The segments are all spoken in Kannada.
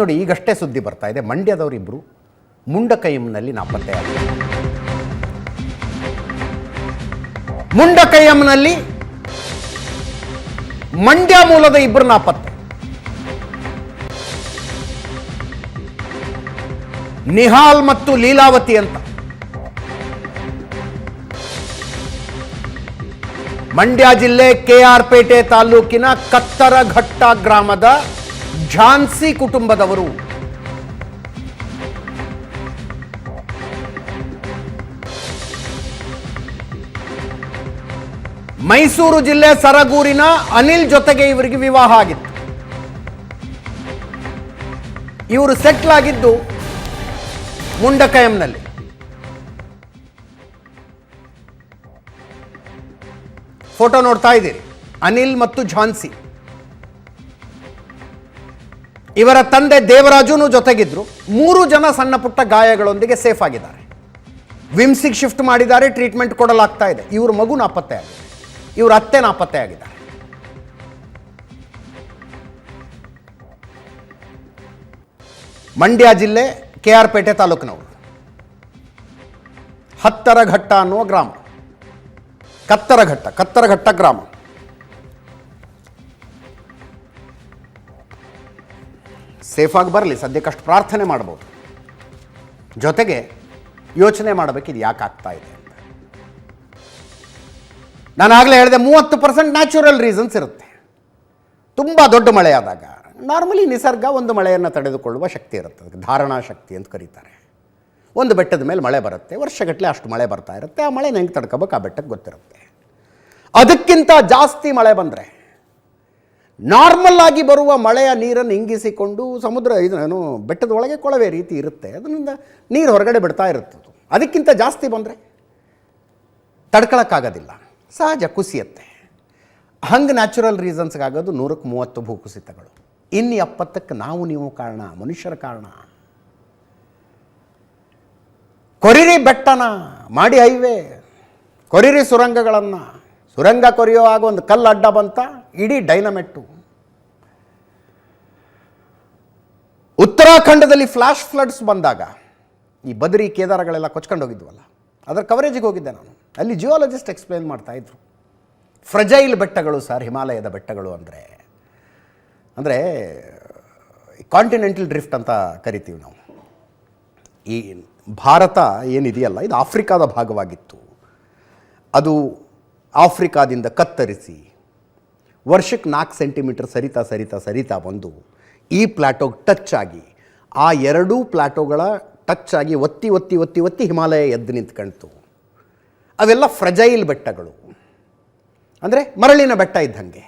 ನೋಡಿ, ಈಗಷ್ಟೇ ಸುದ್ದಿ ಬರ್ತಾ ಇದೆ, ಮಂಡ್ಯದವರಿಬ್ಬರು ಮುಂಡಕೈಯಂನಲ್ಲಿ ನಾಪತ್ತೆಯಾಗಿದ್ದಾರೆ. ಮುಂಡಕೈಯಂನಲ್ಲಿ ಮಂಡ್ಯ ಮೂಲದ ಇಬ್ಬರು ನಾಪತ್ತೆ. ನಿಹಾಲ್ ಮತ್ತು ಲೀಲಾವತಿ ಅಂತ. ಮಂಡ್ಯ ಜಿಲ್ಲೆ ಕೆಆರ್ ಪೇಟೆ ತಾಲೂಕಿನ ಕತ್ತರಘಟ್ಟ ಗ್ರಾಮದ ಝಾನ್ಸಿ ಕುಟುಂಬದವರು. ಮೈಸೂರು ಜಿಲ್ಲೆ ಸರಗೂರಿನ ಅನಿಲ್ ಜೊತೆಗೆ ಇವರಿಗೆ ವಿವಾಹ ಆಗಿತ್ತು. ಇವರು ಸೆಟ್ಲ್ ಆಗಿದ್ದು ಮುಂಡಕೈಯಂನಲ್ಲಿ. ಫೋಟೋ ನೋಡ್ತಾ ಇದ್ದೀರಿ, ಅನಿಲ್ ಮತ್ತು ಝಾನ್ಸಿ. ಇವರ ತಂದೆ ದೇವರಾಜುನು ಜೊತೆಗಿದ್ರು. 3 ಜನ ಸಣ್ಣ ಪುಟ್ಟ ಗಾಯಗಳೊಂದಿಗೆ ಸೇಫ್ ಆಗಿದ್ದಾರೆ. ವಿಮ್ಸಿಗೆ ಶಿಫ್ಟ್ ಮಾಡಿದ್ದಾರೆ, ಟ್ರೀಟ್ಮೆಂಟ್ ಕೊಡಲಾಗ್ತಾ ಇದೆ. ಇವ್ರ ಮಗು ನಾಪತ್ತೆ ಆಗಿದೆ, ಇವ್ರ ಅತ್ತೆ ನಾಪತ್ತೆ ಆಗಿದ್ದಾರೆ. ಮಂಡ್ಯ ಜಿಲ್ಲೆ ಕೆಆರ್ ಪೇಟೆ ತಾಲೂಕಿನವರು. ಹತ್ತರಘಟ್ಟ ಅನ್ನುವ ಗ್ರಾಮ. ಕತ್ತರಘಟ್ಟ ಗ್ರಾಮ. ಸೇಫ್ ಆಗಿ ಬರಲಿ, ಸದ್ಯಕ್ಕಷ್ಟು ಪ್ರಾರ್ಥನೆ ಮಾಡ್ಬೋದು. ಜೊತೆಗೆ ಯೋಚನೆ ಮಾಡಬೇಕು, ಇದು ಯಾಕೆ ಆಗ್ತಾ ಇದೆ ಅಂತ. ನಾನು ಆಗಲೇ ಹೇಳಿದೆ, 30% ನ್ಯಾಚುರಲ್ ರೀಸನ್ಸ್ ಇರುತ್ತೆ. ತುಂಬ ದೊಡ್ಡ ಮಳೆ ಆದಾಗ ನಾರ್ಮಲಿ ನಿಸರ್ಗ ಒಂದು ಮಳೆಯನ್ನು ತಡೆದುಕೊಳ್ಳುವ ಶಕ್ತಿ ಇರುತ್ತೆ, ಅದಕ್ಕೆ ಧಾರಣಾ ಶಕ್ತಿ ಅಂತ ಕರೀತಾರೆ. ಒಂದು ಬೆಟ್ಟದ ಮೇಲೆ ಮಳೆ ಬರುತ್ತೆ, ವರ್ಷಗಟ್ಟಲೆ ಅಷ್ಟು ಮಳೆ ಬರ್ತಾ ಇರುತ್ತೆ. ಆ ಮಳೆನ ಹೆಂಗೆ ತಡ್ಕೋಬೇಕು ಆ ಬೆಟ್ಟಕ್ಕೆ ಗೊತ್ತಿರುತ್ತೆ. ಅದಕ್ಕಿಂತ ಜಾಸ್ತಿ ಮಳೆ ಬಂದರೆ ನಾರ್ಮಲ್ ಆಗಿ ಬರುವ ಮಳೆಯ ನೀರನ್ನು ಇಂಗಿಸಿಕೊಂಡು ಸಮುದ್ರ ಏನು ಬೆಟ್ಟದ ಒಳಗೆ ಕೊಳವೆ ರೀತಿ ಇರುತ್ತೆ, ಅದರಿಂದ ನೀರು ಹೊರಗಡೆ ಬಿಡ್ತಾ ಇರುತ್ತೆ. ಅದಕ್ಕಿಂತ ಜಾಸ್ತಿ ಬಂದರೆ ತಡ್ಕೊಳಕ್ಕಾಗೋದಿಲ್ಲ, ಸಹಜ ಕುಸಿಯುತ್ತೆ. ಹಂಗೆ ನ್ಯಾಚುರಲ್ ರೀಸನ್ಸ್ಗಾಗೋದು 100ಕ್ಕೆ 30 ಭೂಕುಸಿತಗಳು. ಇನ್ನು 70ಕ್ಕೆ ನಾವು ನೀವು ಕಾರಣ, ಮನುಷ್ಯರ ಕಾರಣ. ಕೊರಿರಿ ಬೆಟ್ಟನ ಮಾಡಿ ಹೈವೇ, ಕೊರಿರಿ ಸುರಂಗಗಳನ್ನು. ಸುರಂಗ ಕೊರೆಯುವಾಗ ಒಂದು ಕಲ್ಲು ಅಡ್ಡ ಬಂತ, ಇಡೀ ಡೈನಮೆಟ್ಟು. ಉತ್ತರಾಖಂಡದಲ್ಲಿ ಫ್ಲಾಶ್ ಫ್ಲಡ್ಸ್ ಬಂದಾಗ ಈ ಬದ್ರಿ ಕೇದಾರಗಳೆಲ್ಲ ಕೊಚ್ಕೊಂಡು ಹೋಗಿದ್ವಲ್ಲ, ಅದರ ಕವರೇಜಿಗೆ ಹೋಗಿದ್ದೆ ನಾನು. ಅಲ್ಲಿ ಜಿಯೋಲಜಿಸ್ಟ್ ಎಕ್ಸ್ಪ್ಲೇನ್ ಮಾಡ್ತಾ ಇದ್ರು, ಫ್ರಜೈಲ್ ಬೆಟ್ಟಗಳು ಸರ್ ಹಿಮಾಲಯದ ಬೆಟ್ಟಗಳು ಅಂದರೆ ಕಾಂಟಿನೆಂಟಲ್ ಡ್ರಿಫ್ಟ್ ಅಂತ ಕರಿತೀವಿ ನಾವು. ಈ ಭಾರತ ಏನಿದೆಯಲ್ಲ, ಇದು ಆಫ್ರಿಕಾದ ಭಾಗವಾಗಿತ್ತು. ಅದು ಆಫ್ರಿಕಾದಿಂದ ಕತ್ತರಿಸಿ ವರ್ಷಕ್ಕೆ 4 ಸೆಂಟಿಮೀಟರ್ ಸರಿತಾ ಬಂದು ಈ ಪ್ಲಾಟೋಗೆ ಟಚ್ ಆಗಿ, ಆ 2 ಪ್ಲಾಟೋಗಳ ಟಚ್ ಆಗಿ ಒತ್ತಿ ಹಿಮಾಲಯ ಎದ್ದು ನಿಂತ್ಕೊಳ್ತು. ಅವೆಲ್ಲ ಫ್ರಜೈಲ್ ಬೆಟ್ಟಗಳು, ಅಂದರೆ ಮರಳಿನ ಬೆಟ್ಟ ಇದ್ದಂಗೆ.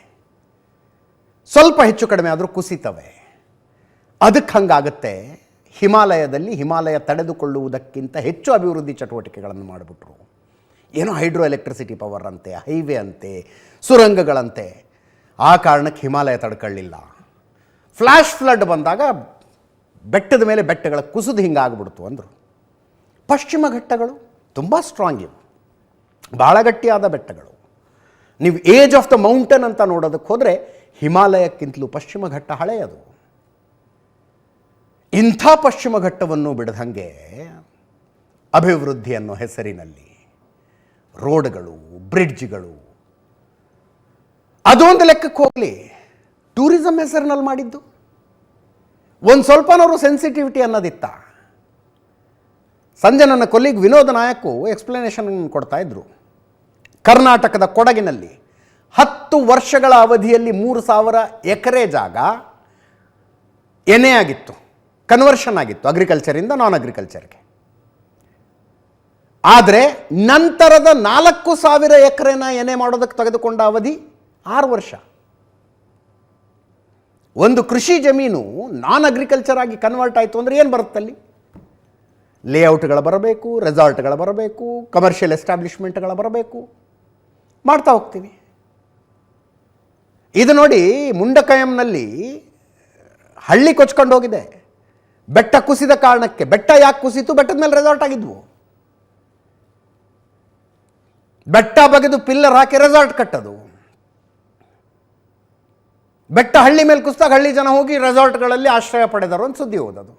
ಸ್ವಲ್ಪ ಹೆಚ್ಚು ಕಡಿಮೆ ಆದರೂ ಕುಸಿತವೆ. ಅದಕ್ಕೆ ಹಂಗಾಗುತ್ತೆ. ಹಿಮಾಲಯದಲ್ಲಿ ಹಿಮಾಲಯ ತಡೆದುಕೊಳ್ಳುವುದಕ್ಕಿಂತ ಹೆಚ್ಚು ಅಭಿವೃದ್ಧಿ ಚಟುವಟಿಕೆಗಳನ್ನು ಮಾಡಿಬಿಟ್ರು. ಏನೋ ಹೈಡ್ರೋ ಎಲೆಕ್ಟ್ರಿಸಿಟಿ ಪವರ್ ಅಂತೆ, ಹೈವೇ ಅಂತೆ, ಸುರಂಗಗಳಂತೆ. ಆ ಕಾರಣಕ್ಕೆ ಹಿಮಾಲಯ ತಡ್ಕೊಳ್ಳಿಲ್ಲ. ಫ್ಲ್ಯಾಶ್ ಫ್ಲಡ್ ಬಂದಾಗ ಬೆಟ್ಟದ ಮೇಲೆ ಬೆಟ್ಟಗಳ ಕುಸಿದು ಹಿಂಗಾಗ್ಬಿಡ್ತು ಅಂದರು. ಪಶ್ಚಿಮ ಘಟ್ಟಗಳು ತುಂಬ ಸ್ಟ್ರಾಂಗ್ ಇವು, ಭಾಳ ಗಟ್ಟಿಯಾದ ಬೆಟ್ಟಗಳು. ನೀವು ಏಜ್ ಆಫ್ ದ ಮೌಂಟೇನ್ ಅಂತ ನೋಡೋದಕ್ಕೆ ಹೋದರೆ ಹಿಮಾಲಯಕ್ಕಿಂತಲೂ ಪಶ್ಚಿಮ ಘಟ್ಟ ಹಳೆಯದು. ಇಂಥ ಪಶ್ಚಿಮ ಘಟ್ಟವನ್ನು ಬಿಡದಂಗೆ ಅಭಿವೃದ್ಧಿ ಅನ್ನೋ ಹೆಸರಿನಲ್ಲಿ ರೋಡ್ಗಳು, ಬ್ರಿಡ್ಜ್ಗಳು, ಅದೊಂದು ಲೆಕ್ಕಕ್ಕೆ ಹೋಗಲಿ. ಟೂರಿಸಂ ಹೆಸರಿನಲ್ಲಿ ಮಾಡಿದ್ದು ಒಂದು ಸ್ವಲ್ಪನವರು ಸೆನ್ಸಿಟಿವಿಟಿ ಅನ್ನೋದಿತ್ತ. ಸಂಜೆ ನನ್ನ ಕೊಲ್ಲಿಗ್ ವಿನೋದ್ ನಾಯಕ್ ಎಕ್ಸ್ಪ್ಲನೇಷನ್ ಕೊಡ್ತಾ ಇದ್ರು. ಕರ್ನಾಟಕದ ಕೊಡಗಿನಲ್ಲಿ 10 ವರ್ಷಗಳ ಅವಧಿಯಲ್ಲಿ 3000 ಎಕರೆ ಜಾಗ ಎನೆ ಆಗಿತ್ತು, ಕನ್ವರ್ಷನ್ ಆಗಿತ್ತು ಅಗ್ರಿಕಲ್ಚರಿಂದ ನಾನ್ ಅಗ್ರಿಕಲ್ಚರ್ಗೆ. ಆದರೆ ನಂತರದ 4000 ಎಕರೆನ ಎನೆ ಮಾಡೋದಕ್ಕೆ ತೆಗೆದುಕೊಂಡ ಅವಧಿ 6 ವರ್ಷ. ಒಂದು ಕೃಷಿ ಜಮೀನು ನಾನ್ ಅಗ್ರಿಕಲ್ಚರ್ ಆಗಿ ಕನ್ವರ್ಟ್ ಆಯಿತು ಅಂದರೆ ಏನು ಬರುತ್ತಲ್ಲಿ? ಲೇಔಟ್ಗಳು ಬರಬೇಕು, ರೆಸಾರ್ಟ್ಗಳು ಬರಬೇಕು, ಕಮರ್ಷಿಯಲ್ ಎಸ್ಟಾಬ್ಲಿಷ್ಮೆಂಟ್ಗಳು ಬರಬೇಕು, ಮಾಡ್ತಾ ಹೋಗ್ತೀವಿ. ಇದು ನೋಡಿ, ಮುಂಡಕೈಯಂನಲ್ಲಿ ಹಳ್ಳಿ ಕೊಚ್ಕೊಂಡು ಹೋಗಿದೆ ಬೆಟ್ಟ ಕುಸಿದ ಕಾರಣಕ್ಕೆ. ಬೆಟ್ಟ ಯಾಕೆ ಕುಸಿತು? ಬೆಟ್ಟದ ಮೇಲೆ ರೆಸಾರ್ಟ್ ಆಗಿದ್ವು. ಬೆಟ್ಟ ಬಗೆದು ಪಿಲ್ಲರ್ ಹಾಕಿ ರೆಸಾರ್ಟ್ ಕಟ್ಟೋದು. ಬೆಟ್ಟ ಹಳ್ಳಿ ಮೇಲೆ ಕುಸಿದಾಗ ಹಳ್ಳಿ ಜನ ಹೋಗಿ ರೆಸಾರ್ಟ್ಗಳಲ್ಲಿ ಆಶ್ರಯ ಪಡೆದರು ಅಂತ ಸುದ್ದಿ ಓದೋದು.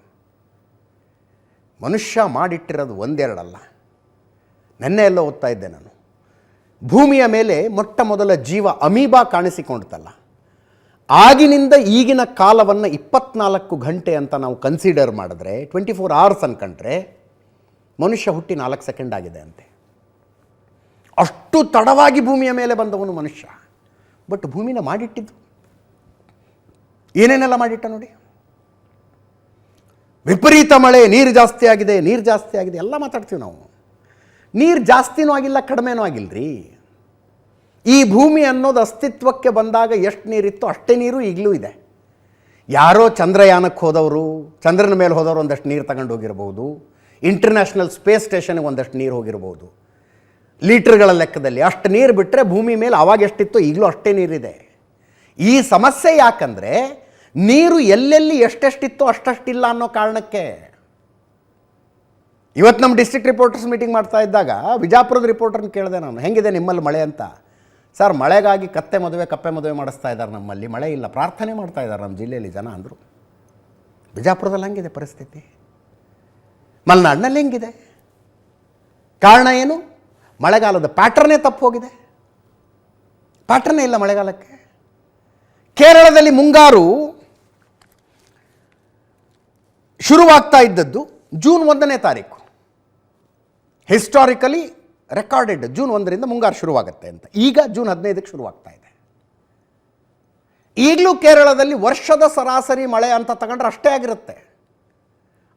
ಮನುಷ್ಯ ಮಾಡಿಟ್ಟಿರೋದು ಒಂದೆರಡಲ್ಲ. ನೆನ್ನೆ ಎಲ್ಲ ಓದ್ತಾ ಇದ್ದೆ ನಾನು, ಭೂಮಿಯ ಮೇಲೆ ಮೊಟ್ಟ ಮೊದಲ ಜೀವ ಅಮೀಬಾ ಕಾಣಿಸಿಕೊಂಡಿತಲ್ಲ, ಆಗಿನಿಂದ ಈಗಿನ ಕಾಲವನ್ನು 24 ಗಂಟೆ ಅಂತ ನಾವು ಕನ್ಸಿಡರ್ ಮಾಡಿದ್ರೆ, 24 hours ಅನ್ಕೊಂಡ್ರೆ ಮನುಷ್ಯ ಹುಟ್ಟಿ 4 ಸೆಕೆಂಡ್ ಆಗಿದೆ ಅಂತೆ. ಅಷ್ಟು ತಡವಾಗಿ ಭೂಮಿಯ ಮೇಲೆ ಬಂದವನು ಮನುಷ್ಯ. ಬಟ್ ಭೂಮಿನ ಮಾಡಿಟ್ಟಿದ್ದು ಏನೇನೆಲ್ಲ ಮಾಡಿಟ್ಟ ನೋಡಿ. ವಿಪರೀತ ಮಳೆ, ನೀರು ಜಾಸ್ತಿ ಆಗಿದೆ, ನೀರು ಜಾಸ್ತಿ ಆಗಿದೆ ಎಲ್ಲ ಮಾತಾಡ್ತೀವಿ ನಾವು. ನೀರು ಜಾಸ್ತಿನೂ ಆಗಿಲ್ಲ, ಕಡಿಮೆನೂ ಆಗಿಲ್ಲರಿ. ಈ ಭೂಮಿ ಅನ್ನೋದು ಅಸ್ತಿತ್ವಕ್ಕೆ ಬಂದಾಗ ಎಷ್ಟು ನೀರಿತ್ತು ಅಷ್ಟೇ ನೀರು ಈಗಲೂ ಇದೆ. ಯಾರೋ ಚಂದ್ರಯಾನಕ್ಕೆ ಹೋದವರು, ಚಂದ್ರನ ಮೇಲೆ ಹೋದವರು ಒಂದಷ್ಟು ನೀರು ತಗೊಂಡು ಹೋಗಿರ್ಬೋದು, ಇಂಟರ್ನ್ಯಾಷನಲ್ ಸ್ಪೇಸ್ ಸ್ಟೇಷನ್ಗೆ ಒಂದಷ್ಟು ನೀರು ಹೋಗಿರ್ಬೋದು. ಲೀಟರ್ಗಳ ಲೆಕ್ಕದಲ್ಲಿ ಅಷ್ಟು ನೀರು ಬಿಟ್ಟರೆ ಭೂಮಿ ಮೇಲೆ ಆವಾಗ ಎಷ್ಟಿತ್ತು ಈಗಲೂ ಅಷ್ಟೇ ನೀರಿದೆ. ಈ ಸಮಸ್ಯೆ ಯಾಕಂದರೆ ನೀರು ಎಲ್ಲೆಲ್ಲಿ ಎಷ್ಟೆಷ್ಟಿತ್ತು ಅಷ್ಟಷ್ಟಿಲ್ಲ ಅನ್ನೋ ಕಾರಣಕ್ಕೆ. ಇವತ್ತು ನಮ್ಮ ಡಿಸ್ಟ್ರಿಕ್ಟ್ ರಿಪೋರ್ಟರ್ಸ್ ಮೀಟಿಂಗ್ ಮಾಡ್ತಾ ಇದ್ದಾಗ ವಿಜಾಪುರದ ರಿಪೋರ್ಟರ್ನ ಕೇಳಿದೆ ನಾನು, ಹೆಂಗಿದೆ ನಿಮ್ಮಲ್ಲಿ ಮಳೆ ಅಂತ. ಸರ್, ಮಳೆಗಾಗಿ ಕಪ್ಪೆ ಮದುವೆ ಮಾಡಿಸ್ತಾ ಇದ್ದಾರೆ, ನಮ್ಮಲ್ಲಿ ಮಳೆ ಇಲ್ಲ, ಪ್ರಾರ್ಥನೆ ಮಾಡ್ತಾ ಇದ್ದಾರೆ ನಮ್ಮ ಜಿಲ್ಲೆಯಲ್ಲಿ ಜನ ಅಂದರು. ವಿಜಾಪುರದಲ್ಲಿ ಹಂಗಿದೆ ಪರಿಸ್ಥಿತಿ. ಮಲೆನಾಡಿನಲ್ಲಿ ಹೆಂಗಿದೆ? ಕಾರಣ ಏನು? ಮಳೆಗಾಲದ ಪ್ಯಾಟ್ರನ್ನೇ ತಪ್ಪು ಹೋಗಿದೆ. ಪ್ಯಾಟ್ರನ್ನೇ ಇಲ್ಲ ಮಳೆಗಾಲಕ್ಕೆ. ಕೇರಳದಲ್ಲಿ ಮುಂಗಾರು ಶುರುವಾಗ್ತಾ ಇದ್ದದ್ದು ಜೂನ್ 1ನೇ ತಾರೀಕು. ಹಿಸ್ಟಾರಿಕಲಿ ರೆಕಾರ್ಡೆಡ್ ಜೂನ್ 1ರಿಂದ ಮುಂಗಾರು ಶುರುವಾಗುತ್ತೆ ಅಂತ. ಈಗ ಜೂನ್ 15ಕ್ಕೆ ಶುರುವಾಗ್ತಾ ಇದೆ. ಈಗಲೂ ಕೇರಳದಲ್ಲಿ ವರ್ಷದ ಸರಾಸರಿ ಮಳೆ ಅಂತ ತಗೊಂಡ್ರೆ ಅಷ್ಟೇ ಆಗಿರುತ್ತೆ.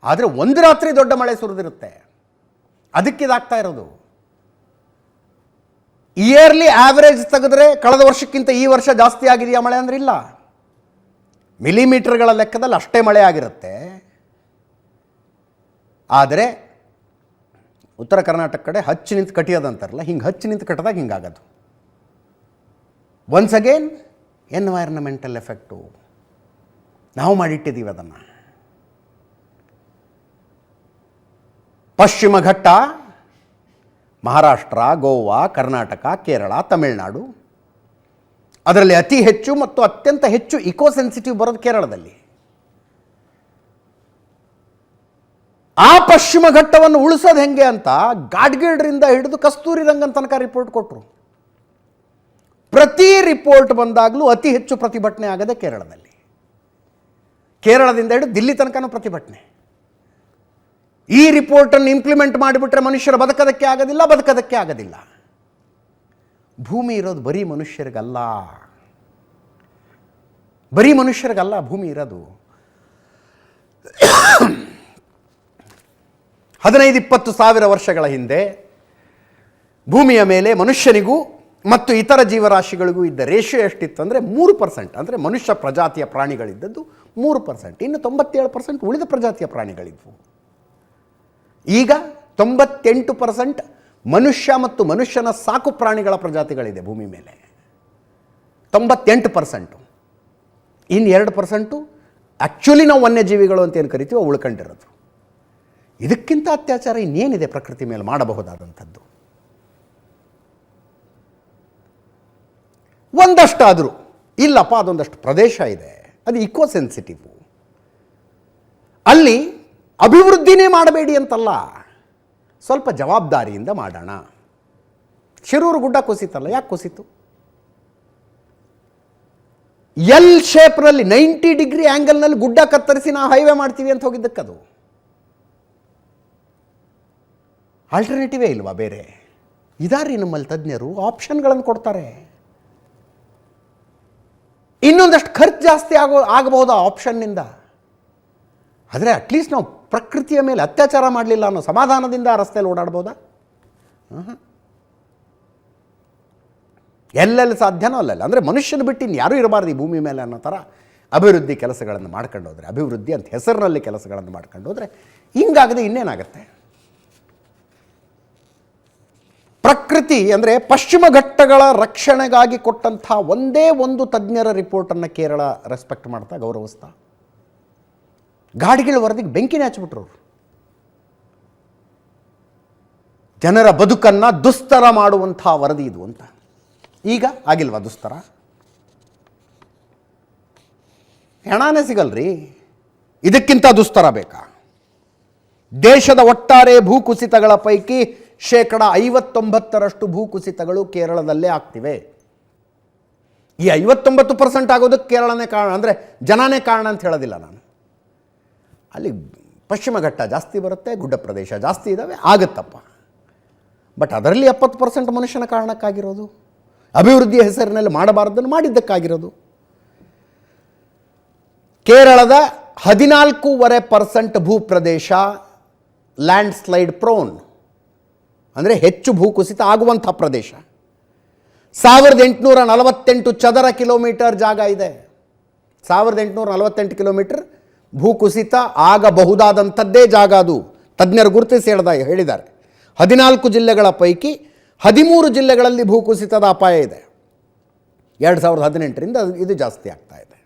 ಆದರೆ ಒಂದು ರಾತ್ರಿ ದೊಡ್ಡ ಮಳೆ ಸುರಿದಿರುತ್ತೆ, ಅದಕ್ಕಿದಾಗ್ತಾ ಇರೋದು. ಇಯರ್ಲಿ ಆವ್ರೇಜ್ ತೆಗೆದ್ರೆ ಕಳೆದ ವರ್ಷಕ್ಕಿಂತ ಈ ವರ್ಷ ಜಾಸ್ತಿ ಆಗಿದೆಯಾ ಮಳೆ ಅಂದ್ರೆ ಇಲ್ಲ. ಮಿಲಿಮೀಟರ್ಗಳ ಲೆಕ್ಕದಲ್ಲಿ ಅಷ್ಟೇ ಮಳೆ ಆಗಿರುತ್ತೆ. ಆದರೆ ಉತ್ತರ ಕರ್ನಾಟಕ ಕಡೆ ಹಚ್ಚಿ ನಿಂತು ಕಟ್ಟಿಯೋದಂತಾರಲ್ಲ, ಹಿಂಗೆ ಹಚ್ಚಿ ನಿಂತು ಕಟ್ಟಿದಾಗ ಹಿಂಗಾಗೋದು. ಒನ್ಸ್ ಅಗೇನ್ ಎನ್ವೈರ್ನಮೆಂಟಲ್ ಎಫೆಕ್ಟು ನಾವು ಮಾಡಿಟ್ಟಿದ್ದೀವಿ ಅದನ್ನು. ಪಶ್ಚಿಮ ಘಟ್ಟ ಮಹಾರಾಷ್ಟ್ರ, ಗೋವಾ, ಕರ್ನಾಟಕ, ಕೇರಳ, ತಮಿಳುನಾಡು, ಅದರಲ್ಲಿ ಅತಿ ಹೆಚ್ಚು ಮತ್ತು ಅತ್ಯಂತ ಹೆಚ್ಚು ಇಕೋ ಸೆನ್ಸಿಟಿವ್ ಬರೋದು ಕೇರಳದಲ್ಲಿ. ಆ ಪಶ್ಚಿಮ ಘಟ್ಟವನ್ನು ಉಳಿಸೋದು ಹೆಂಗೆ ಅಂತ ಗಾಡ್ಗೀಳ್ರಿಂದ ಹಿಡಿದು ಕಸ್ತೂರಿ ರಂಗನ್ ತನಕ ರಿಪೋರ್ಟ್ ಕೊಟ್ಟರು. ಪ್ರತಿ ರಿಪೋರ್ಟ್ ಬಂದಾಗಲೂ ಅತಿ ಹೆಚ್ಚು ಪ್ರತಿಭಟನೆ ಆಗದೆ ಕೇರಳದಲ್ಲಿ. ಕೇರಳದಿಂದ ಹಿಡಿದು ದಿಲ್ಲಿ ತನಕನೂ ಪ್ರತಿಭಟನೆ. ಈ ರಿಪೋರ್ಟನ್ನು ಇಂಪ್ಲಿಮೆಂಟ್ ಮಾಡಿಬಿಟ್ರೆ ಮನುಷ್ಯರು ಬದುಕೋದಕ್ಕೆ ಆಗೋದಿಲ್ಲ. ಭೂಮಿ ಇರೋದು ಬರೀ ಮನುಷ್ಯರಿಗಲ್ಲ, ಭೂಮಿ ಇರೋದು 15-20 ಸಾವಿರ ವರ್ಷಗಳ ಹಿಂದೆ ಭೂಮಿಯ ಮೇಲೆ ಮನುಷ್ಯನಿಗೂ ಮತ್ತು ಇತರ ಜೀವರಾಶಿಗಳಿಗೂ ಇದ್ದ ರೇಷಿಯೋ ಎಷ್ಟಿತ್ತು ಅಂದರೆ 3%. ಅಂದರೆ ಮನುಷ್ಯ ಪ್ರಜಾತಿಯ ಪ್ರಾಣಿಗಳಿದ್ದದ್ದು 3%, ಇನ್ನು 97% ಉಳಿದ ಪ್ರಜಾತಿಯ ಪ್ರಾಣಿಗಳಿದ್ವು. ಈಗ 98% ಮನುಷ್ಯ ಮತ್ತು ಮನುಷ್ಯನ ಸಾಕು ಪ್ರಾಣಿಗಳ ಪ್ರಜಾತಿಗಳಿದೆ ಭೂಮಿ ಮೇಲೆ. 98%. ಇನ್ನು 2% ಆ್ಯಕ್ಚುಲಿ ನಾವು ವನ್ಯಜೀವಿಗಳು ಅಂತ ಏನು ಕರಿತೀವೋ ಉಳ್ಕೊಂಡಿರೋದು. ಇದಕ್ಕಿಂತ ಅತ್ಯಾಚಾರ ಇನ್ನೇನಿದೆ ಪ್ರಕೃತಿ ಮೇಲೆ ಮಾಡಬಹುದಾದಂಥದ್ದು? ಒಂದಷ್ಟಾದರೂ ಇಲ್ಲಪ್ಪ, ಅದೊಂದಷ್ಟು ಪ್ರದೇಶ ಇದೆ, ಅದು ಇಕೋ ಸೆನ್ಸಿಟಿವ್, ಅಲ್ಲಿ ಅಭಿವೃದ್ಧಿನೇ ಮಾಡಬೇಡಿ ಅಂತಲ್ಲ, ಸ್ವಲ್ಪ ಜವಾಬ್ದಾರಿಯಿಂದ ಮಾಡೋಣ. ಶಿರೂರು ಗುಡ್ಡ ಕುಸಿತಲ್ಲ, ಯಾಕೆ ಕುಸಿತು? ಎಲ್ ಶೇಪ್ನಲ್ಲಿ 90 ಡಿಗ್ರಿ ಆ್ಯಂಗಲ್ನಲ್ಲಿ ಗುಡ್ಡ ಕತ್ತರಿಸಿ ನಾವು ಹೈವೇ ಮಾಡ್ತೀವಿ ಅಂತ ಹೋಗಿದ್ದಕ್ಕದು. ಆಲ್ಟರ್ನೇಟಿವೇ ಇಲ್ವಾ ಬೇರೆ? ಇದಾರಿ ನಮ್ಮಲ್ಲಿ ತಜ್ಞರು ಆಪ್ಷನ್ಗಳನ್ನು ಕೊಡ್ತಾರೆ. ಇನ್ನೊಂದಷ್ಟು ಖರ್ಚು ಜಾಸ್ತಿ ಆಗಬಹುದು ಆ ಆಪ್ಷನ್ನಿಂದ. ಆದರೆ ಅಟ್ಲೀಸ್ಟ್ ನಾವು ಪ್ರಕೃತಿಯ ಮೇಲೆ ಅತ್ಯಾಚಾರ ಮಾಡಲಿಲ್ಲ ಅನ್ನೋ ಸಮಾಧಾನದಿಂದ ಆ ರಸ್ತೆಯಲ್ಲಿ ಓಡಾಡ್ಬೋದಾ? ಎಲ್ಲೆಲ್ಲಿ ಸಾಧ್ಯನೋ ಅಲ್ಲೆಲ್ಲ. ಅಂದರೆ ಮನುಷ್ಯನ ಬಿಟ್ಟು ಇನ್ನು ಯಾರೂ ಇರಬಾರ್ದು ಈ ಭೂಮಿ ಮೇಲೆ ಅನ್ನೋ ಥರ ಅಭಿವೃದ್ಧಿ ಕೆಲಸಗಳನ್ನು ಮಾಡ್ಕೊಂಡು ಹೋದರೆ, ಅಭಿವೃದ್ಧಿ ಅಂತ ಹೆಸರಿನಲ್ಲಿ ಕೆಲಸಗಳನ್ನು ಮಾಡ್ಕೊಂಡು ಹೋದರೆ ಹಿಂಗಾಗದೆ ಇನ್ನೇನಾಗುತ್ತೆ? ಪ್ರಕೃತಿ ಅಂದರೆ ಪಶ್ಚಿಮ ಘಟ್ಟಗಳ ರಕ್ಷಣೆಗಾಗಿ ಕೊಟ್ಟಂಥ ಒಂದೇ ಒಂದು ತಜ್ಞರ ರಿಪೋರ್ಟನ್ನು ಕೇರಳ ರೆಸ್ಪೆಕ್ಟ್ ಮಾಡ್ತಾ ಗೌರವಿಸ್ತಾ ಗಾಡಿಗಳ ವರದಿಗೆ ಬೆಂಕಿನೇ ಹಚ್ಚಿಬಿಟ್ರು ಅವರು. ಜನರ ಬದುಕನ್ನು ದುಸ್ತರ ಮಾಡುವಂಥ ವರದಿ ಇದು ಅಂತ. ಈಗ ಆಗಿಲ್ವಾ ದುಸ್ತರ? ಹೆಣನೇ ಸಿಗಲ್ರಿ. ಇದಕ್ಕಿಂತ ದುಸ್ತರ ಬೇಕಾ? ದೇಶದ ಒಟ್ಟಾರೆ ಭೂಕುಸಿತಗಳ ಪೈಕಿ 59% ಭೂಕುಸಿತಗಳು ಕೇರಳದಲ್ಲೇ ಆಗ್ತಿವೆ. ಈ 59% ಆಗೋದಕ್ಕೆ ಕೇರಳನೇ ಕಾರಣ, ಅಂದರೆ ಜನನೇ ಕಾರಣ ಅಂತ ಹೇಳೋದಿಲ್ಲ ನಾನು. ಅಲ್ಲಿ ಪಶ್ಚಿಮ ಘಟ್ಟ ಜಾಸ್ತಿ ಬರುತ್ತೆ, ಗುಡ್ಡ ಪ್ರದೇಶ ಜಾಸ್ತಿ ಇದ್ದಾವೆ, ಆಗುತ್ತಪ್ಪ. ಬಟ್ ಅದರಲ್ಲಿ 70% ಮನುಷ್ಯನ ಕಾರಣಕ್ಕಾಗಿರೋದು, ಅಭಿವೃದ್ಧಿಯ ಹೆಸರಿನಲ್ಲಿ ಮಾಡಬಾರದನ್ನು ಮಾಡಿದ್ದಕ್ಕಾಗಿರೋದು. ಕೇರಳದ 14.5% ಭೂಪ್ರದೇಶ ಲ್ಯಾಂಡ್ ಸ್ಲೈಡ್ ಪ್ರೋನ್, ಅಂದರೆ ಹೆಚ್ಚು ಭೂಕುಸಿತ ಆಗುವಂಥ ಪ್ರದೇಶ. 1848 ಚದರ ಕಿಲೋಮೀಟರ್ ಜಾಗ ಇದೆ. 1848 ಕಿಲೋಮೀಟರ್ ಭೂಕುಸಿತ ಆಗಬಹುದಾದಂಥದ್ದೇ ಜಾಗ ಅದು. ತಜ್ಞರು ಗುರುತಿಸಿ ಹೇಳಿದ್ದಾರೆ. 14 ಜಿಲ್ಲೆಗಳ ಪೈಕಿ 13 ಜಿಲ್ಲೆಗಳಲ್ಲಿ ಭೂಕುಸಿತದ ಅಪಾಯ ಇದೆ. 2018ರಿಂದ ಇದು ಜಾಸ್ತಿ ಆಗ್ತಾ ಇದೆ.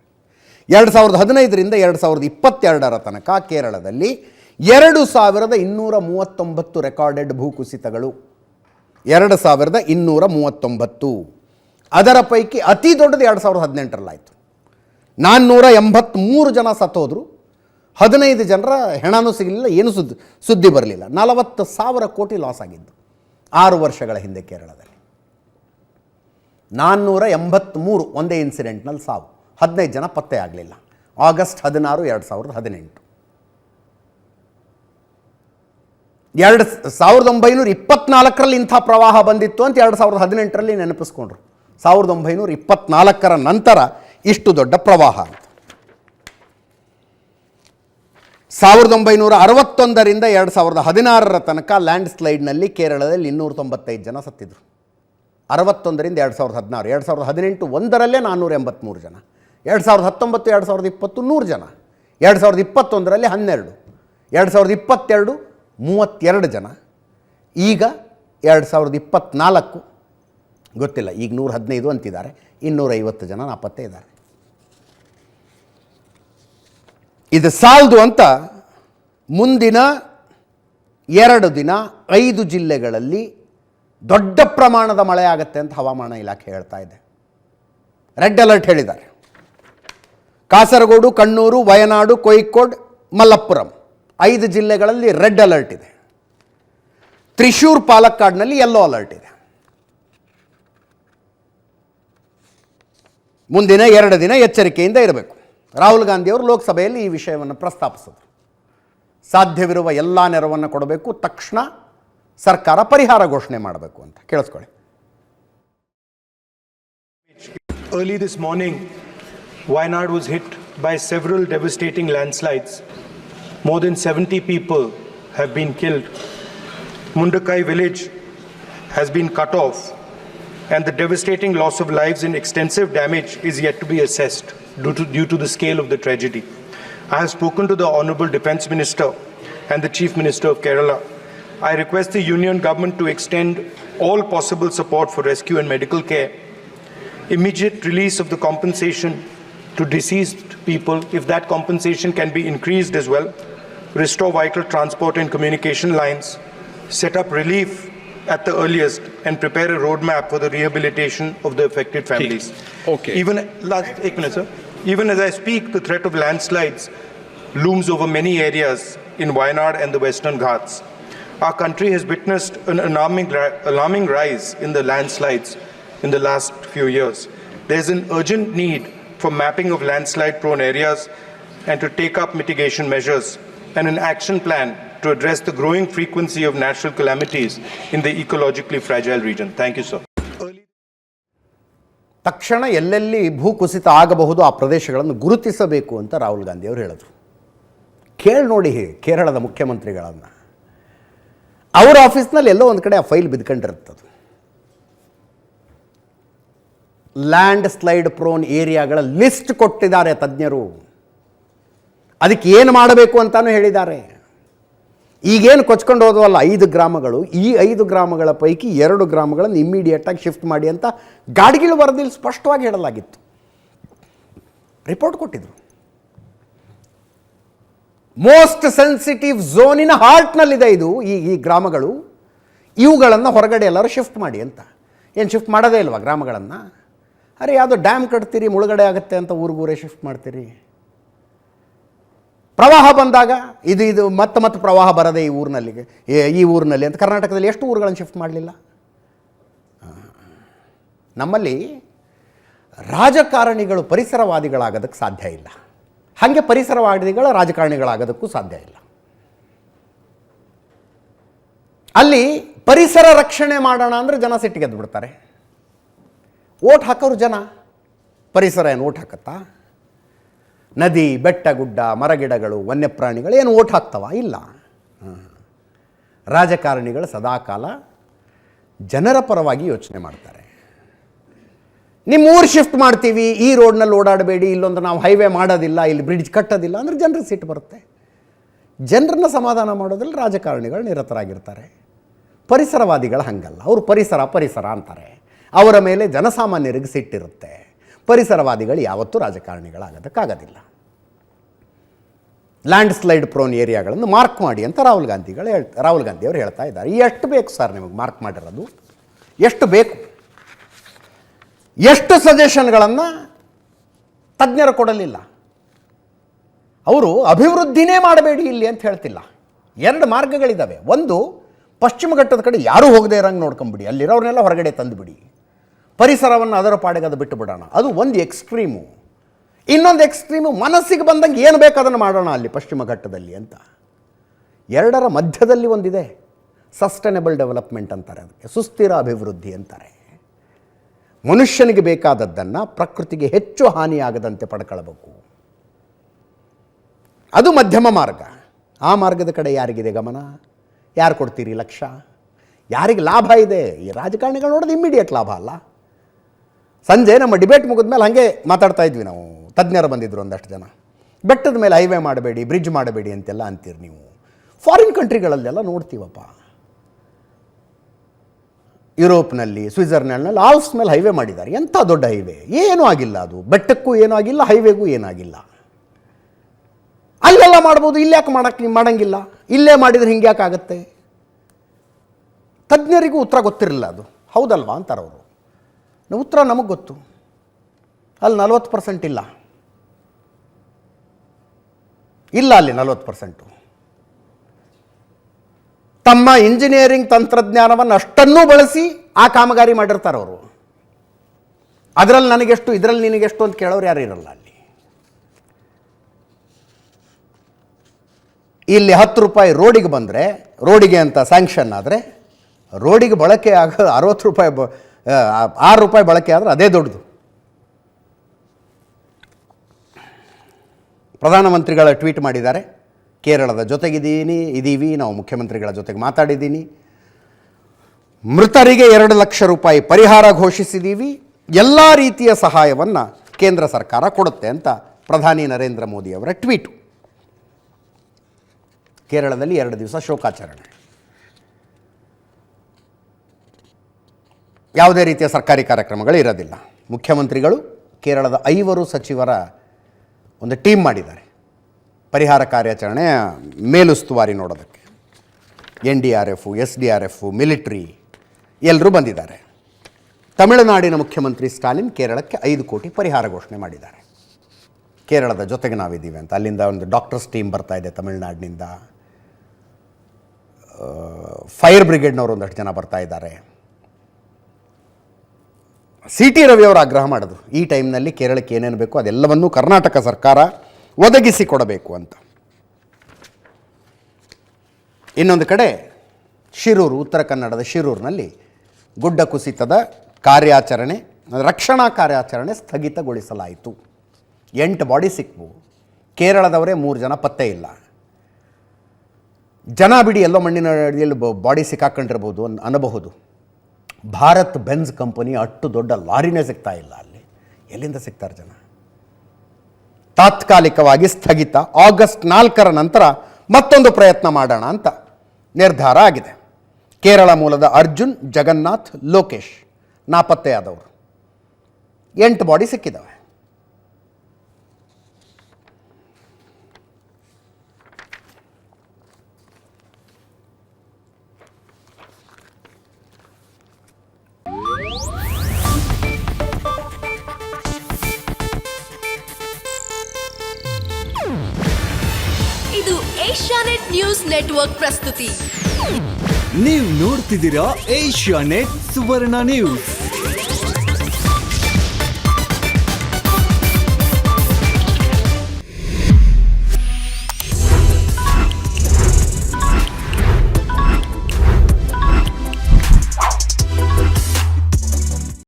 2015ರಿಂದ 2022ರ ತನಕ ಕೇರಳದಲ್ಲಿ 2239 ರೆಕಾರ್ಡೆಡ್ ಭೂಕುಸಿತಗಳು. 2239. ಅದರ ಪೈಕಿ ಅತಿ ದೊಡ್ಡದು 2018ರಲ್ಲಾಯಿತು. 483 ಜನ ಸತ್ತೋದ್ರು. 15 ಜನರ ಹೆಣನೂ ಸಿಗಲಿಲ್ಲ, ಏನೂ ಸುದ್ದಿ ಬರಲಿಲ್ಲ. 40,000 ಕೋಟಿ ಲಾಸ್ ಆಗಿದ್ದು 6 ವರ್ಷಗಳ ಹಿಂದೆ ಕೇರಳದಲ್ಲಿ. 483 ಒಂದೇ ಇನ್ಸಿಡೆಂಟ್ನಲ್ಲಿ ಸಾವು, 15 ಜನ ಪತ್ತೆ ಆಗಲಿಲ್ಲ. ಆಗಸ್ಟ್ 16, 2018. 1924ರಲ್ಲಿ ಇಂಥ ಪ್ರವಾಹ ಬಂದಿತ್ತು ಅಂತ 2018ರಲ್ಲಿ ನೆನಪಿಸ್ಕೊಂಡ್ರು. 1924ರ ನಂತರ ಇಷ್ಟು ದೊಡ್ಡ ಪ್ರವಾಹ ಅಂತ. 1961ರಿಂದ 2016ರ ತನಕ ಲ್ಯಾಂಡ್ ಸ್ಲೈಡ್ನಲ್ಲಿ ಕೇರಳದಲ್ಲಿ 295 ಜನ ಸತ್ತಿದ್ರು. 61ರಿಂದ 2016, 2018 ಒಂದರಲ್ಲೇ 483 ಜನ, 2019, 2020 100 ಜನ, 2021ರಲ್ಲಿ 12, 2022 32 ಜನ, ಈಗ 2024 ಗೊತ್ತಿಲ್ಲ, ಈಗ 115 ಅಂತಿದ್ದಾರೆ, 250 ಜನ ನಾಪತ್ತೆ ಇದ್ದಾರೆ. ಇದು ಸಾಲದು ಅಂತ ಮುಂದಿನ 2 ದಿನ 5 ಜಿಲ್ಲೆಗಳಲ್ಲಿ ದೊಡ್ಡ ಪ್ರಮಾಣದ ಮಳೆ ಆಗುತ್ತೆ ಅಂತ ಹವಾಮಾನ ಇಲಾಖೆ ಹೇಳ್ತಾ ಇದೆ. ರೆಡ್ ಅಲರ್ಟ್ ಹೇಳಿದ್ದಾರೆ. ಕಾಸರಗೋಡು, ಕಣ್ಣೂರು, ವಯನಾಡು, ಕೋಯಿಕ್ಕೋಡ್, ಮಲಪ್ಪುರಂ 5 ಜಿಲ್ಲೆಗಳಲ್ಲಿ ರೆಡ್ ಅಲರ್ಟ್ ಇದೆ. ತ್ರಿಶೂರ್, ಪಾಲಕ್ಕಾಡ್ನಲ್ಲಿ ಯೆಲ್ಲೋ ಅಲರ್ಟ್ ಇದೆ. ಮುಂದಿನ 2 ದಿನ ಎಚ್ಚರಿಕೆಯಿಂದ ಇರಬೇಕು. ರಾಹುಲ್ ಗಾಂಧಿಯವರು ಲೋಕಸಭೆಯಲ್ಲಿ ಈ ವಿಷಯವನ್ನು ಪ್ರಸ್ತಾಪಿಸಿದರು. ಸಾಧ್ಯವಿರುವ ಎಲ್ಲ ನೆರವನ್ನು ಕೊಡಬೇಕು, ತಕ್ಷಣ ಸರ್ಕಾರ ಪರಿಹಾರ ಘೋಷಣೆ ಮಾಡಬೇಕು ಅಂತ. ಕೇಳಿಸ್ಕೊಳ್ಳಿ. Early this morning, Wayanad was hit by several devastating landslides. More than 70 people have been killed. Mundakai village has been cut off, and the devastating loss of lives and extensive damage is yet to be assessed due to the scale of the tragedy. I have spoken to the Honourable Defence Minister and the Chief Minister of Kerala. I request the Union Government to extend all possible support for rescue and medical care, immediate release of the compensation to deceased people, if that compensation can be increased as well, restore vital transport and communication lines, set up relief at the earliest, and prepare a roadmap for the rehabilitation of the affected families. Okay. Even sir. Even as I speak, the threat of landslides looms over many areas in Wayanad and the Western Ghats. Our country has witnessed an alarming rise in the landslides in the last few years. There is an urgent need for mapping of landslide-prone areas and to take up mitigation measures and an action plan to address the growing frequency of natural calamities in the ecologically fragile region. Thank you, sir. ತಕ್ಷಣ ಎಲ್ಲೆಲ್ಲಿ ಭೂಕುಸಿತ ಆಗಬಹುದು ಆ ಪ್ರದೇಶಗಳನ್ನು ಗುರುತಿಸಬೇಕು ಅಂತ ರಾಹುಲ್ ಗಾಂಧಿಯವರು ಹೇಳಿದರು. ಕೇಳಿ ನೋಡಿ ಕೇರಳದ ಮುಖ್ಯಮಂತ್ರಿಗಳನ್ನು. ಅವರ ಆಫೀಸ್ನಲ್ಲಿ ಎಲ್ಲೋ ಒಂದು ಕಡೆ ಆ ಫೈಲ್ ಬಿದ್ಕೊಂಡಿರುತ್ತದು. ಲ್ಯಾಂಡ್ ಸ್ಲೈಡ್ ಪ್ರೋನ್ ಏರಿಯಾಗಳ ಲಿಸ್ಟ್ ಕೊಟ್ಟಿದ್ದಾರೆ ತಜ್ಞರು. ಅದಕ್ಕೆ ಏನು ಮಾಡಬೇಕು ಅಂತಾನೂ ಹೇಳಿದ್ದಾರೆ. ಈಗೇನು ಕೊಚ್ಕೊಂಡು ಹೋದವಲ್ಲ 5 ಗ್ರಾಮಗಳು, ಈ 5 ಗ್ರಾಮಗಳ ಪೈಕಿ 2 ಗ್ರಾಮಗಳನ್ನು ಇಮ್ಮಿಡಿಯೇಟಾಗಿ ಶಿಫ್ಟ್ ಮಾಡಿ ಅಂತ ಗಾಡಿಗಳ ವರದಿಯಲ್ಲಿ ಸ್ಪಷ್ಟವಾಗಿ ಹೇಳಲಾಗಿತ್ತು. ರಿಪೋರ್ಟ್ ಕೊಟ್ಟಿದ್ರು. ಮೋಸ್ಟ್ ಸೆನ್ಸಿಟಿವ್ ಝೋನಿನ ಹಾರ್ಟ್ನಲ್ಲಿದೆ ಇದು, ಈ ಗ್ರಾಮಗಳು. ಇವುಗಳನ್ನು ಹೊರಗಡೆ ಎಲ್ಲರೂ ಶಿಫ್ಟ್ ಮಾಡಿ ಅಂತ. ಏನು ಶಿಫ್ಟ್ ಮಾಡೋದೇ ಇಲ್ವಾ ಗ್ರಾಮಗಳನ್ನು? ಅರೆ ಯಾವುದೋ ಡ್ಯಾಮ್ ಕಟ್ತೀರಿ, ಮುಳುಗಡೆ ಆಗುತ್ತೆ ಅಂತ ಊರಿಗೂರೇ ಶಿಫ್ಟ್ ಮಾಡ್ತೀರಿ. ಪ್ರವಾಹ ಬಂದಾಗ ಇದು ಮತ್ತೆ ಪ್ರವಾಹ ಬರದೆ ಈ ಊರಿನಲ್ಲಿ ಅಂತ ಕರ್ನಾಟಕದಲ್ಲಿ ಎಷ್ಟು ಊರುಗಳನ್ನು ಶಿಫ್ಟ್ ಮಾಡಲಿಲ್ಲ? ನಮ್ಮಲ್ಲಿ ರಾಜಕಾರಣಿಗಳು ಪರಿಸರವಾದಿಗಳಾಗೋದಕ್ಕೆ ಸಾಧ್ಯ ಇಲ್ಲ, ಹಾಗೆ ಪರಿಸರವಾದಿಗಳ ರಾಜಕಾರಣಿಗಳಾಗೋದಕ್ಕೂ ಸಾಧ್ಯ ಇಲ್ಲ. ಅಲ್ಲಿ ಪರಿಸರ ರಕ್ಷಣೆ ಮಾಡೋಣ ಅಂದರೆ ಜನ ಸಿಟ್ಟಿಗೆದ್ದು ಬಿಡ್ತಾರೆ. ಓಟ್ ಹಾಕೋರು ಜನ, ಪರಿಸರ ಏನು ಓಟ್ ಹಾಕತ್ತಾ? ನದಿ, ಬೆಟ್ಟ, ಗುಡ್ಡ, ಮರಗಿಡಗಳು, ವನ್ಯಪ್ರಾಣಿಗಳು ಏನು ಓಟ್ ಹಾಕ್ತವ? ಇಲ್ಲ. ರಾಜಕಾರಣಿಗಳು ಸದಾಕಾಲ ಜನರ ಪರವಾಗಿ ಯೋಚನೆ ಮಾಡ್ತಾರೆ. ನಿಮ್ಮ ಊರು ಶಿಫ್ಟ್ ಮಾಡ್ತೀವಿ, ಈ ರೋಡ್ನಲ್ಲಿ ಓಡಾಡಬೇಡಿ, ಇಲ್ಲೊಂದು ನಾವು ಹೈವೇ ಮಾಡೋದಿಲ್ಲ, ಇಲ್ಲಿ ಬ್ರಿಡ್ಜ್ ಕಟ್ಟೋದಿಲ್ಲ ಅಂದರೆ ಜನರಿಗೆ ಸಿಟ್ಟು ಬರುತ್ತೆ. ಜನರನ್ನ ಸಮಾಧಾನ ಮಾಡೋದ್ರಲ್ಲಿ ರಾಜಕಾರಣಿಗಳು ನಿರತರಾಗಿರ್ತಾರೆ. ಪರಿಸರವಾದಿಗಳು ಹಂಗಲ್ಲ, ಅವರು ಪರಿಸರ ಅಂತಾರೆ. ಅವರ ಮೇಲೆ ಜನಸಾಮಾನ್ಯರಿಗೆ ಸಿಟ್ಟಿರುತ್ತೆ. ಪರಿಸರವಾದಿಗಳು ಯಾವತ್ತೂ ರಾಜಕಾರಣಿಗಳಾಗೋದಕ್ಕಾಗೋದಿಲ್ಲ. ಲ್ಯಾಂಡ್ ಸ್ಲೈಡ್ ಪ್ರೋನ್ ಏರಿಯಾಗಳನ್ನು ಮಾರ್ಕ್ ಮಾಡಿ ಅಂತ ರಾಹುಲ್ ಗಾಂಧಿಯವರು ಹೇಳ್ತಾ ಇದ್ದಾರೆ. ಎಷ್ಟು ಬೇಕು ಸರ್ ನಿಮಗೆ ಮಾರ್ಕ್ ಮಾಡಿರೋದು? ಎಷ್ಟು ಬೇಕು? ಎಷ್ಟು ಸಜೆಷನ್ಗಳನ್ನು ತಜ್ಞರು ಕೊಡಲಿಲ್ಲ? ಅವರು ಅಭಿವೃದ್ಧಿನೇ ಮಾಡಬೇಡಿ ಇಲ್ಲಿ ಅಂತ ಹೇಳ್ತಿಲ್ಲ. 2 ಮಾರ್ಗಗಳಿದ್ದಾವೆ. ಒಂದು, ಪಶ್ಚಿಮ ಘಟ್ಟದ ಕಡೆ ಯಾರೂ ಹೋಗದೆ ಇರೋಂಗೆ ನೋಡ್ಕೊಂಬಿಡಿ, ಅಲ್ಲಿರೋರನ್ನೆಲ್ಲ ಹೊರಗಡೆ ತಂದುಬಿಡಿ, ಪರಿಸರವನ್ನು ಅದರ ಪಾಡಿಗೆ ಅದು ಬಿಟ್ಟು ಬಿಡೋಣ. ಅದು ಒಂದು ಎಕ್ಸ್ಟ್ರೀಮು. ಇನ್ನೊಂದು ಎಕ್ಸ್ಟ್ರೀಮು, ಮನಸ್ಸಿಗೆ ಬಂದಂಗೆ ಏನು ಬೇಕು ಅದನ್ನು ಮಾಡೋಣ ಅಲ್ಲಿ ಪಶ್ಚಿಮ ಘಟ್ಟದಲ್ಲಿ ಅಂತ. 2ರ ಮಧ್ಯದಲ್ಲಿ ಒಂದಿದೆ, ಸಸ್ಟೈನಬಲ್ ಡೆವಲಪ್ಮೆಂಟ್ ಅಂತಾರೆ, ಅದಕ್ಕೆ ಸುಸ್ಥಿರ ಅಭಿವೃದ್ಧಿ ಅಂತಾರೆ. ಮನುಷ್ಯನಿಗೆ ಬೇಕಾದದ್ದನ್ನು ಪ್ರಕೃತಿಗೆ ಹೆಚ್ಚು ಹಾನಿಯಾಗದಂತೆ ಪಡ್ಕೊಳ್ಬೇಕು. ಅದು ಮಧ್ಯಮ ಮಾರ್ಗ. ಆ ಮಾರ್ಗದ ಕಡೆ ಯಾರಿಗಿದೆ ಗಮನ? ಯಾರು ಕೊಡ್ತೀರಿ ಲಕ್ಷ್ಯ? ಯಾರಿಗೆ ಲಾಭ ಇದೆ? ಈ ರಾಜಕಾರಣಿಗಳು ನೋಡೋದು ಇಮ್ಮಿಡಿಯೇಟ್ ಲಾಭ ಅಲ್ಲ. ಸಂಜೆ ನಮ್ಮ ಡಿಬೇಟ್ ಮುಗಿದ್ಮೇಲೆ ಹಾಗೆ ಮಾತಾಡ್ತಾ ಇದ್ವಿ ನಾವು, ತಜ್ಞರು ಬಂದಿದ್ದರು ಒಂದಷ್ಟು ಜನ. ಬೆಟ್ಟದ ಮೇಲೆ ಹೈವೇ ಮಾಡಬೇಡಿ, ಬ್ರಿಡ್ಜ್ ಮಾಡಬೇಡಿ ಅಂತೆಲ್ಲ ಅಂತೀರಿ ನೀವು. ಫಾರಿನ್ ಕಂಟ್ರಿಗಳಲ್ಲೆಲ್ಲ ನೋಡ್ತೀವಪ್ಪ, ಯುರೋಪ್ನಲ್ಲಿ, ಸ್ವಿಟ್ಜರ್ಲ್ಯಾಂಡ್ನಲ್ಲಿ ಆಲ್ಪ್ಸ್ ಮೇಲೆ ಹೈವೇ ಮಾಡಿದ್ದಾರೆ. ಎಂಥ ದೊಡ್ಡ ಹೈವೇ, ಏನೂ ಆಗಿಲ್ಲ. ಅದು ಬೆಟ್ಟಕ್ಕೂ ಏನೂ ಆಗಿಲ್ಲ, ಹೈವೇಗೂ ಏನಾಗಿಲ್ಲ. ಅಲ್ಲೆಲ್ಲ ಮಾಡ್ಬೋದು, ಇಲ್ಲಿ ಯಾಕೆ ಮಾಡಂಗಿಲ್ಲ? ಇಲ್ಲೇ ಮಾಡಿದರೆ ಹಿಂಗೆ ಯಾಕೆ ಆಗುತ್ತೆ? ತಜ್ಞರಿಗೂ ಉತ್ತರ ಗೊತ್ತಿರಲಿಲ್ಲ. ಅದು ಹೌದಲ್ವಾ ಅಂತಾರೆ ಅವರು. ಉತ್ತರ ನಮಗೆ ಗೊತ್ತು. ಅಲ್ಲಿ 40% ಇಲ್ಲ ಅಲ್ಲಿ 40%. ತಮ್ಮ ಇಂಜಿನಿಯರಿಂಗ್ ತಂತ್ರಜ್ಞಾನವನ್ನು ಅಷ್ಟನ್ನೂ ಬಳಸಿ ಆ ಕಾಮಗಾರಿ ಮಾಡಿರ್ತಾರೆ ಅವರು. ಅದರಲ್ಲಿ ನನಗೆಷ್ಟು, ಇದರಲ್ಲಿ ನಿನಗೆಷ್ಟು ಅಂತ ಕೇಳೋರು ಯಾರು ಇರಲ್ಲ ಅಲ್ಲಿ. ಇಲ್ಲಿ 10 ರೂಪಾಯಿ ರೋಡಿಗೆ ಬಂದರೆ, ರೋಡಿಗೆ ಅಂತ ಸ್ಯಾಂಕ್ಷನ್ ಆದರೆ, ರೋಡಿಗೆ ಬಳಕೆ ಆಗ 60 ರೂಪಾಯಿ 6 ರೂಪಾಯಿ ಬಳಕೆ ಆದರೆ ಅದೇ ದೊಡ್ಡದು. ಪ್ರಧಾನಮಂತ್ರಿಗಳ ಟ್ವೀಟ್ ಮಾಡಿದ್ದಾರೆ, ಕೇರಳದ ಇದೀವಿ, ನಾವು ಮುಖ್ಯಮಂತ್ರಿಗಳ ಜೊತೆಗೆ ಮಾತಾಡಿದ್ದೀನಿ, ಮೃತರಿಗೆ 2 ಲಕ್ಷ ರೂಪಾಯಿ ಪರಿಹಾರ ಘೋಷಿಸಿದ್ದೀವಿ, ಎಲ್ಲ ರೀತಿಯ ಸಹಾಯವನ್ನು ಕೇಂದ್ರ ಸರ್ಕಾರ ಕೊಡುತ್ತೆ ಅಂತ ಪ್ರಧಾನಿ ನರೇಂದ್ರ ಮೋದಿಯವರ ಟ್ವೀಟು. ಕೇರಳದಲ್ಲಿ 2 ದಿವಸ ಶೋಕಾಚರಣೆ. ಯಾವುದೇ ರೀತಿಯ ಸರ್ಕಾರಿ ಕಾರ್ಯಕ್ರಮಗಳು ಇರೋದಿಲ್ಲ. ಮುಖ್ಯಮಂತ್ರಿಗಳು ಕೇರಳದ 5 ಸಚಿವರ ಒಂದು ಟೀಮ್ ಮಾಡಿದ್ದಾರೆ ಪರಿಹಾರ ಕಾರ್ಯಾಚರಣೆ ಮೇಲುಸ್ತುವಾರಿ ನೋಡೋದಕ್ಕೆ. NDRF, SDRF, ಮಿಲಿಟ್ರಿ ಎಲ್ಲರೂ ಬಂದಿದ್ದಾರೆ. ತಮಿಳುನಾಡಿನ ಮುಖ್ಯಮಂತ್ರಿ ಸ್ಟಾಲಿನ್ ಕೇರಳಕ್ಕೆ 5 ಕೋಟಿ ಪರಿಹಾರ ಘೋಷಣೆ ಮಾಡಿದ್ದಾರೆ. ಕೇರಳದ ಜೊತೆಗೆ ನಾವಿದ್ದೀವಿ ಅಂತ. ಅಲ್ಲಿಂದ ಒಂದು ಡಾಕ್ಟರ್ಸ್ ಟೀಮ್ ಬರ್ತಾ ಇದೆ ತಮಿಳುನಾಡಿನಿಂದ. ಫೈರ್ ಬ್ರಿಗೇಡ್ನವರು ಒಂದಷ್ಟು ಜನ ಬರ್ತಾ ಇದ್ದಾರೆ. CT ರವಿಯವರು ಆಗ್ರಹ ಮಾಡಿದ್ರು, ಈ ಟೈಮ್ನಲ್ಲಿ ಕೇರಳಕ್ಕೆ ಏನೇನು ಬೇಕು ಅದೆಲ್ಲವನ್ನೂ ಕರ್ನಾಟಕ ಸರ್ಕಾರ ಒದಗಿಸಿಕೊಡಬೇಕು ಅಂತ. ಇನ್ನೊಂದು ಕಡೆ ಶಿರೂರು, ಉತ್ತರ ಕನ್ನಡದ ಶಿರೂರಿನಲ್ಲಿ ಗುಡ್ಡ ಕುಸಿತದ ಕಾರ್ಯಾಚರಣೆ, ರಕ್ಷಣಾ ಕಾರ್ಯಾಚರಣೆ ಸ್ಥಗಿತಗೊಳಿಸಲಾಯಿತು. 8 ಬಾಡಿ ಸಿಕ್ವು. ಕೇರಳದವರೇ 3 ಜನ ಪತ್ತೆ ಇಲ್ಲ. ಜನ ಬಿಡಿ ಎಲ್ಲೋ ಮಣ್ಣಿನ ಅಡಿಯಲ್ಲಿ ಬಾಡಿ ಸಿಕ್ಕಾಕೊಂಡಿರ್ಬೋದು ಅನ್ನಬಹುದು. ಭಾರತ್ ಬೆನ್ಸ್ ಕಂಪನಿ ಅಷ್ಟು ದೊಡ್ಡ ಲಾರಿನೇ ಸಿಗ್ತಾ ಇಲ್ಲ ಅಲ್ಲಿ. ಎಲ್ಲಿಂದ ಸಿಗ್ತಾರೆ ಜನ? ತಾತ್ಕಾಲಿಕವಾಗಿ ಸ್ಥಗಿತ. ಆಗಸ್ಟ್ 4ರ ನಂತರ ಮತ್ತೊಂದು ಪ್ರಯತ್ನ ಮಾಡೋಣ ಅಂತ ನಿರ್ಧಾರ ಆಗಿದೆ. ಕೇರಳ ಮೂಲದ ಅರ್ಜುನ್, ಜಗನ್ನಾಥ್, ಲೋಕೇಶ್ ನಾಪತ್ತೆಯಾದವರು. 8 ಬಾಡಿ ಸಿಕ್ಕಿದ್ದಾವೆ. ಏಷ್ಯಾನೆಟ್ ನ್ಯೂಸ್ ನೆಟ್ವರ್ಕ್ ಪ್ರಸ್ತುತಿ. ನೀವು ನೋಡ್ತಿದ್ದೀರಾ ಏಷ್ಯಾನೆಟ್ ಸುವರ್ಣ ನ್ಯೂಸ್.